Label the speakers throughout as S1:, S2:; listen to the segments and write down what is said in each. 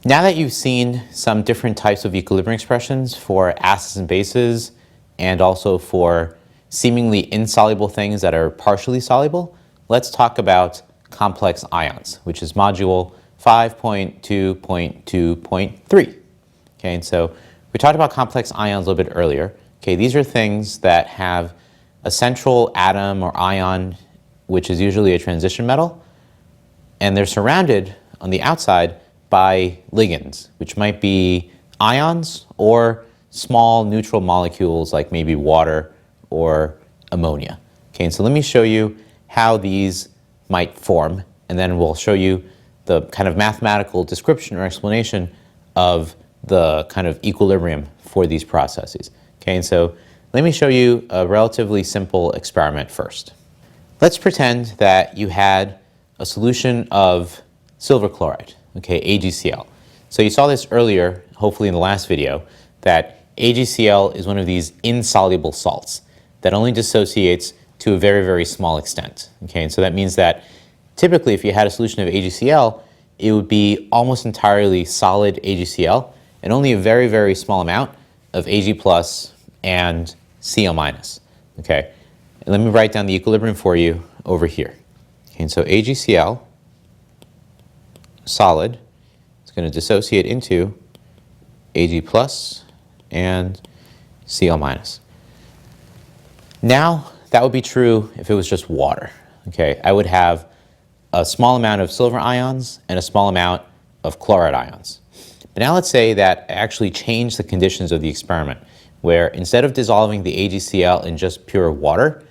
S1: Now that you've seen some different types of equilibrium expressions for acids and bases, and also for seemingly insoluble things that are partially soluble, let's talk about complex ions, which is module 5.2.2.3. Okay, and so we talked about complex ions a little bit earlier. Okay, these are things that have a central atom or ion, which is usually a transition metal, and they're surrounded on the outside by ligands, which might be ions or small neutral molecules like maybe water or ammonia. Okay, and so let me show you how these might form, and then we'll show you the kind of mathematical description or explanation of the kind of equilibrium for these processes. Okay, and so let me show you a relatively simple experiment first. Let's pretend that you had a solution of silver chloride, okay, AgCl. So you saw this earlier, hopefully in the last video, that AgCl is one of these insoluble salts that only dissociates to a very, very small extent. Okay, and so that means that typically if you had a solution of AgCl, it would be almost entirely solid AgCl and only a very, very small amount of Ag plus and Cl minus. Okay, and let me write down the equilibrium for you over here. Okay, and so AgCl, solid, is going to dissociate into Ag plus and Cl minus. Now, that would be true if it was just water. Okay, I would have a small amount of silver ions and a small amount of chloride ions. But now let's say that I actually change the conditions of the experiment, where instead of dissolving the AgCl in just pure water,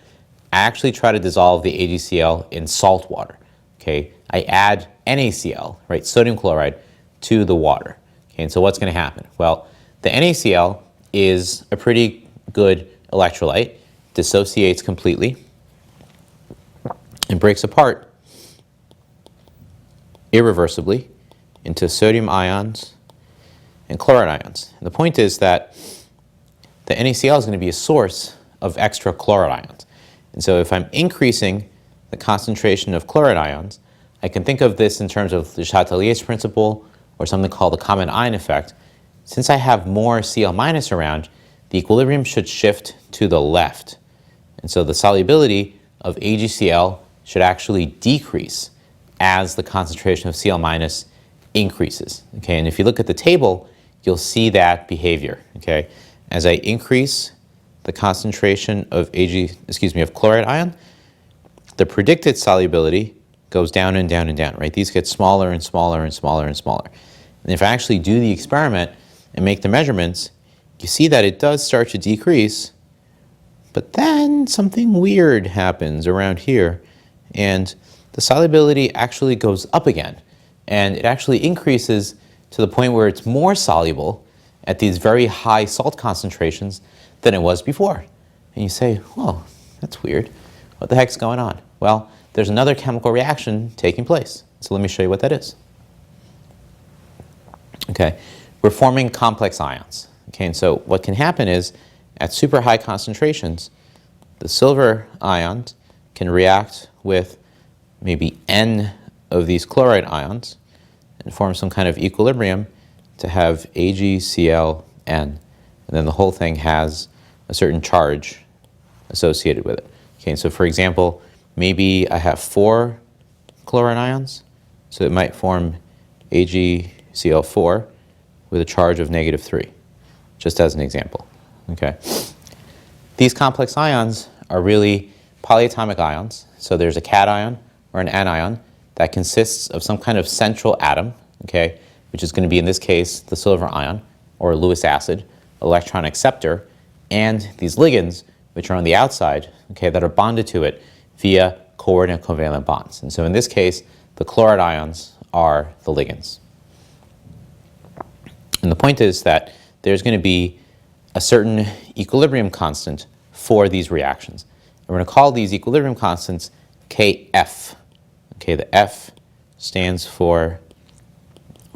S1: I actually try to dissolve the AgCl in salt water. Okay, I add NaCl, right, sodium chloride, to the water. Okay, and so what's going to happen? Well, the NaCl is a pretty good electrolyte, dissociates completely, and breaks apart irreversibly into sodium ions and chloride ions. And the point is that the NaCl is going to be a source of extra chloride ions. And so if I'm increasing the concentration of chloride ions, I can think of this in terms of the Chatelier's principle or something called the common ion effect. Since I have more Cl minus around, the equilibrium should shift to the left. And so the solubility of AgCl should actually decrease as the concentration of Cl minus increases. Okay, and if you look at the table, you'll see that behavior. Okay, as I increase the concentration of chloride ion, the predicted solubility goes down and down and down, right? These get smaller and smaller and smaller and smaller. And if I actually do the experiment and make the measurements, you see that it does start to decrease, but then something weird happens around here, and the solubility actually goes up again, and it actually increases to the point where it's more soluble at these very high salt concentrations than it was before. And you say, well, that's weird. What the heck's going on? Well, there's another chemical reaction taking place. So let me show you what that is. Okay, we're forming complex ions. Okay, and so what can happen is at super high concentrations, the silver ions can react with maybe N of these chloride ions and form some kind of equilibrium to have AgClN. And then the whole thing has a certain charge associated with it. Okay, and so for example, maybe I have 4 chloride ions, so it might form AgCl4 with a charge of -3, just as an example. Okay. These complex ions are really polyatomic ions, so there's a cation or an anion that consists of some kind of central atom, okay, which is going to be, in this case, the silver ion, or Lewis acid, electron acceptor, and these ligands, which are on the outside, okay, that are bonded to it via coordinate covalent bonds. And so in this case, the chloride ions are the ligands. And the point is that there's going to be a certain equilibrium constant for these reactions. And we're going to call these equilibrium constants Kf. Okay, the F stands for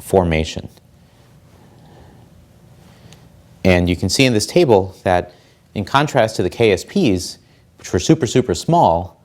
S1: formation. And you can see in this table that in contrast to the KSPs, which were super, super small,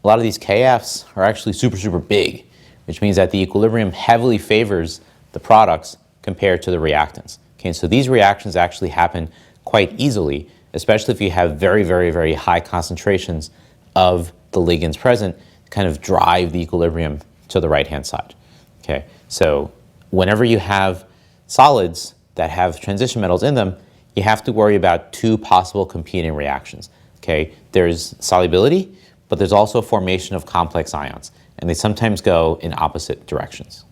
S1: a lot of these KFs are actually super, super big, which means that the equilibrium heavily favors the products compared to the reactants. Okay, so these reactions actually happen quite easily, especially if you have very, very, very high concentrations of the ligands present, kind of drive the equilibrium to the right-hand side. Okay, so whenever you have solids that have transition metals in them, you have to worry about two possible competing reactions. Okay, there's solubility, but there's also formation of complex ions, and they sometimes go in opposite directions.